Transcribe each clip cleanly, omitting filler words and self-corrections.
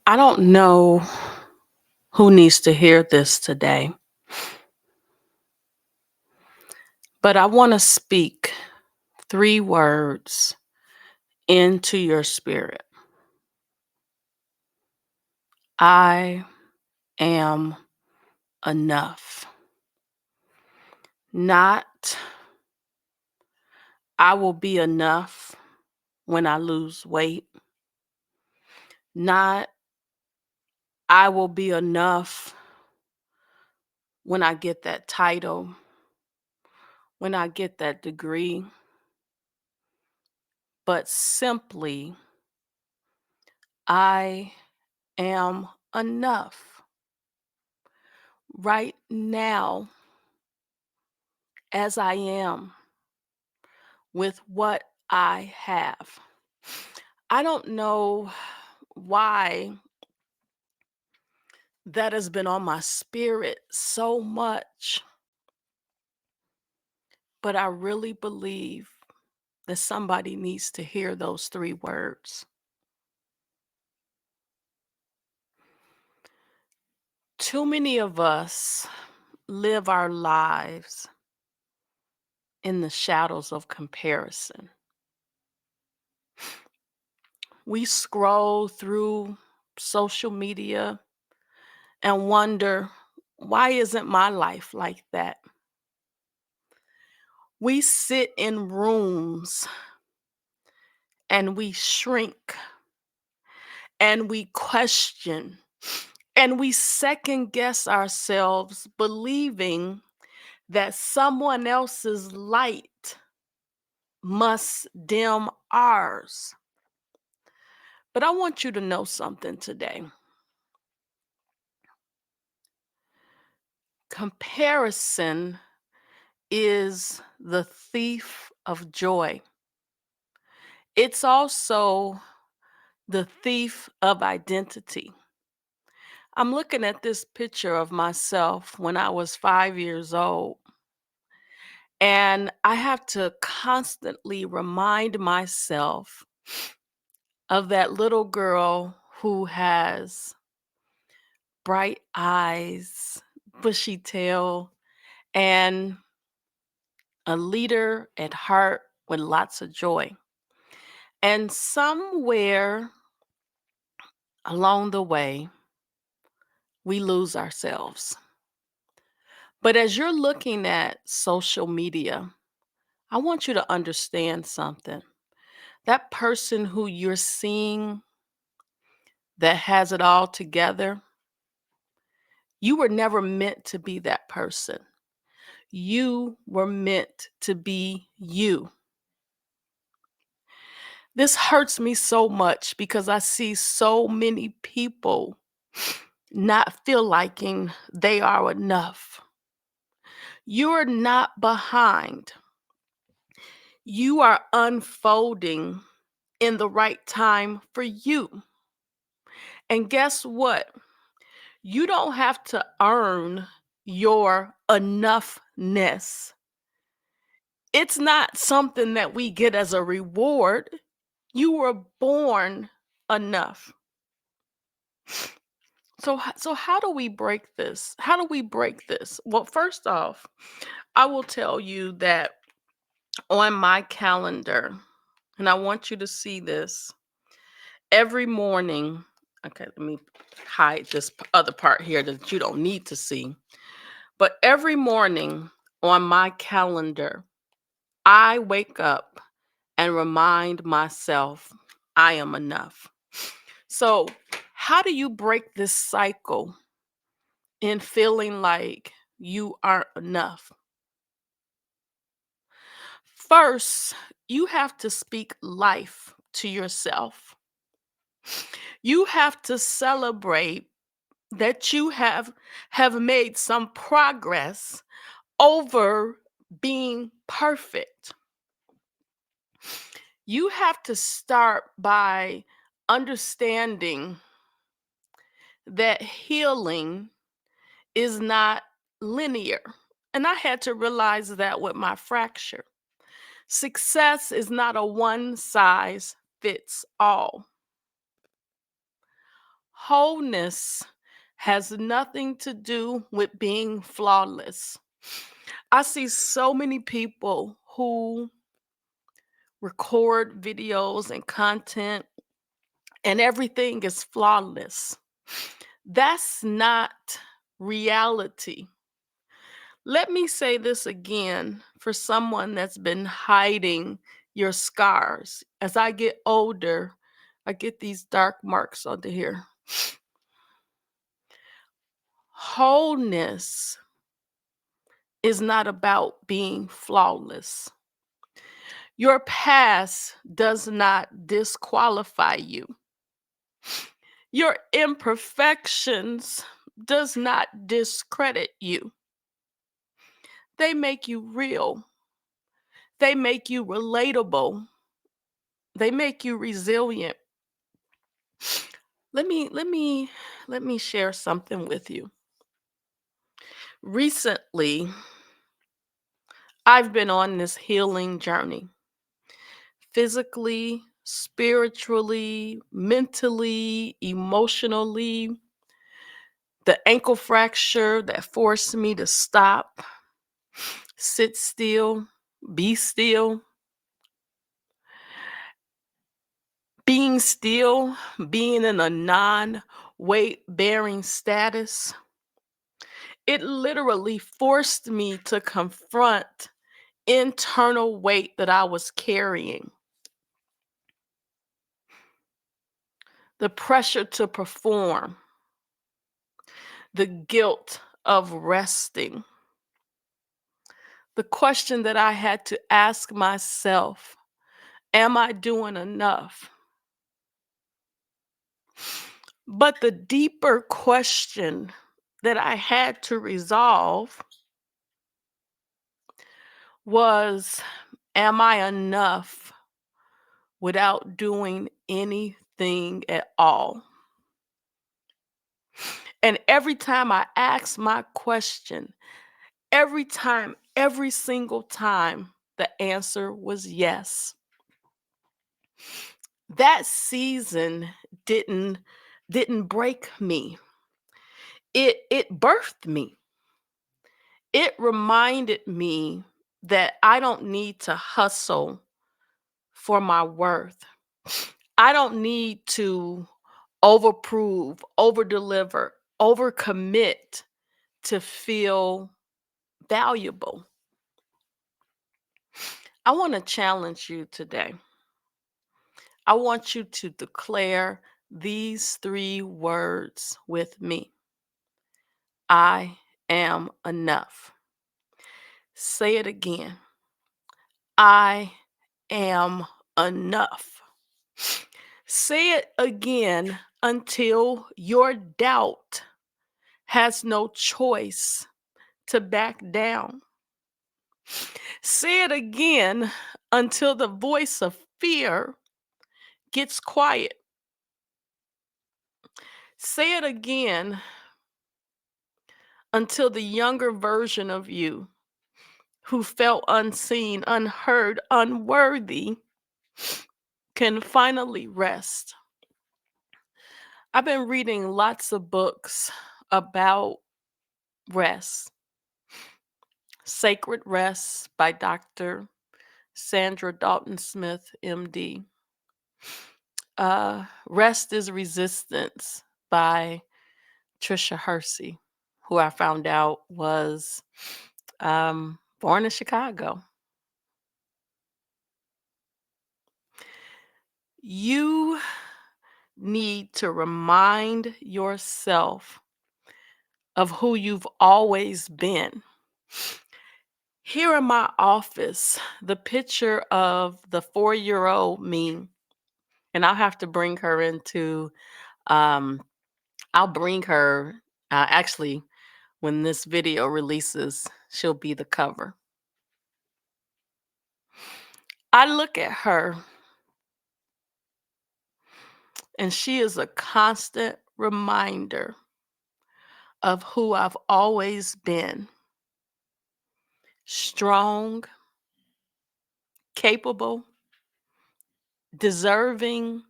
I don't know who needs to hear this today, but I want to speak three words into your spirit. I am enough. Not I will be enough when I lose weight. Not I will be enough when I get that title, when I get that degree, but simply I am enough right now as I am with what I have. I don't know why that has been on my spirit so much, but I really believe that somebody needs to hear those three words. Too many of us live our lives in the shadows of comparison. We scroll through social media and wonder, why isn't my life like that? We sit in rooms and we shrink and we question and we second guess ourselves, believing that someone else's light must dim ours. But I want you to know something today. Comparison is the thief of joy. It's also the thief of identity. I'm looking at this picture of myself when I was 5 years old, and I have to constantly remind myself of that little girl who has bright eyes, bushy tail, and a leader at heart with lots of joy. And somewhere along the way, we lose ourselves. But as you're looking at social media, I want you to understand something. That person who you're seeing that has it all together, you were never meant to be that person. You were meant to be you. This hurts me so much because I see so many people not feel liking they are enough. You're not behind. You are unfolding in the right time for you. And guess what? You don't have to earn your enoughness. It's not something that we get as a reward. You were born enough. So how do we break this? How do we break this? Well, first off, I will tell you that on my calendar, and I want you to see this every morning. Okay, let me hide this other part here that you don't need to see. But every morning on my calendar, I wake up and remind myself I am enough. So, how do you break this cycle in feeling like you aren't enough? First, you have to speak life to yourself. You have to celebrate that you have made some progress over being perfect. You have to start by understanding that healing is not linear. And I had to realize that with my fracture. Success is not a one size fits all. Wholeness has nothing to do with being flawless. I see so many people who record videos and content, and everything is flawless. That's not reality. Let me say this again for someone that's been hiding your scars. As I get older, I get these dark marks under here. Wholeness is not about being flawless. Your past does not disqualify you. Your imperfections does not discredit you. They make you real. They make you relatable. They make you resilient. Let me share something with you. Recently, I've been on this healing journey. Physically, spiritually, mentally, emotionally. The ankle fracture that forced me to stop, sit still, be still. Being still, being in a non weight bearing status, it literally forced me to confront internal weight that I was carrying, the pressure to perform, the guilt of resting, the question that I had to ask myself: am I doing enough? But the deeper question that I had to resolve was, am I enough without doing anything at all? And every time I asked my question, every single time, the answer was yes. That season didn't didn't break me. It birthed me. It reminded me that I don't need to hustle for my worth. I don't need to overprove, overdeliver, overcommit to feel valuable. I want to challenge you today. I want you to declare these three words with me: I am enough. Say it again: I am enough. Say it again until your doubt has no choice to back down. Say it again until the voice of fear gets quiet. Say it again until the younger version of you who felt unseen, unheard, unworthy can finally rest. I've been reading lots of books about rest. Sacred Rest by Dr. Sandra Dalton Smith, MD. Rest is Resistance by Trisha Hersey, who I found out was born in Chicago. You need to remind yourself of who you've always been. Here in my office, the picture of the 4-year-old me, and I'll have to bring her into, um, I'll bring her, actually, when this video releases, she'll be the cover. I look at her, and she is a constant reminder of who I've always been: strong, capable, deserving,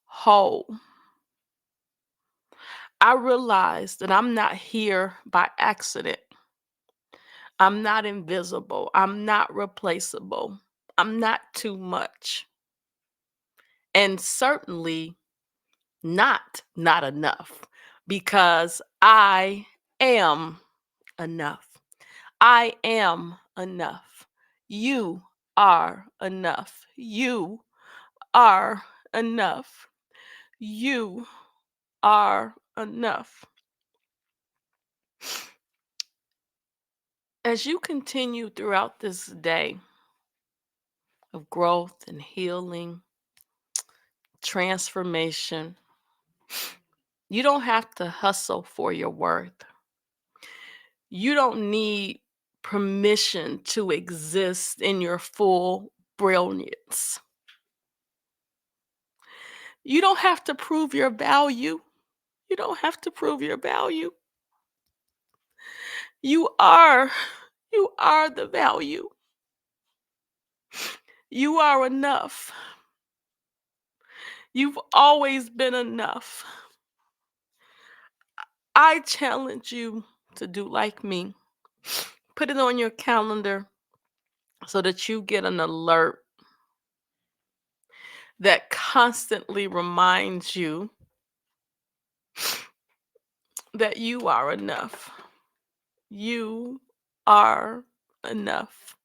whole. I realize that I'm not here by accident. I'm not invisible. I'm not replaceable. I'm not too much. And certainly not enough because I am enough. I am enough. You are enough. You are enough. You are enough. As you continue throughout this day of growth and healing, transformation, you don't have to hustle for your worth. You don't need permission to exist in your full brilliance. You don't have to prove your value. You don't have to prove your value. You are, you are the value. You are enough. You've always been enough. I challenge you to do like me. Put it on your calendar so that you get an alert that constantly reminds you that you are enough. You are enough.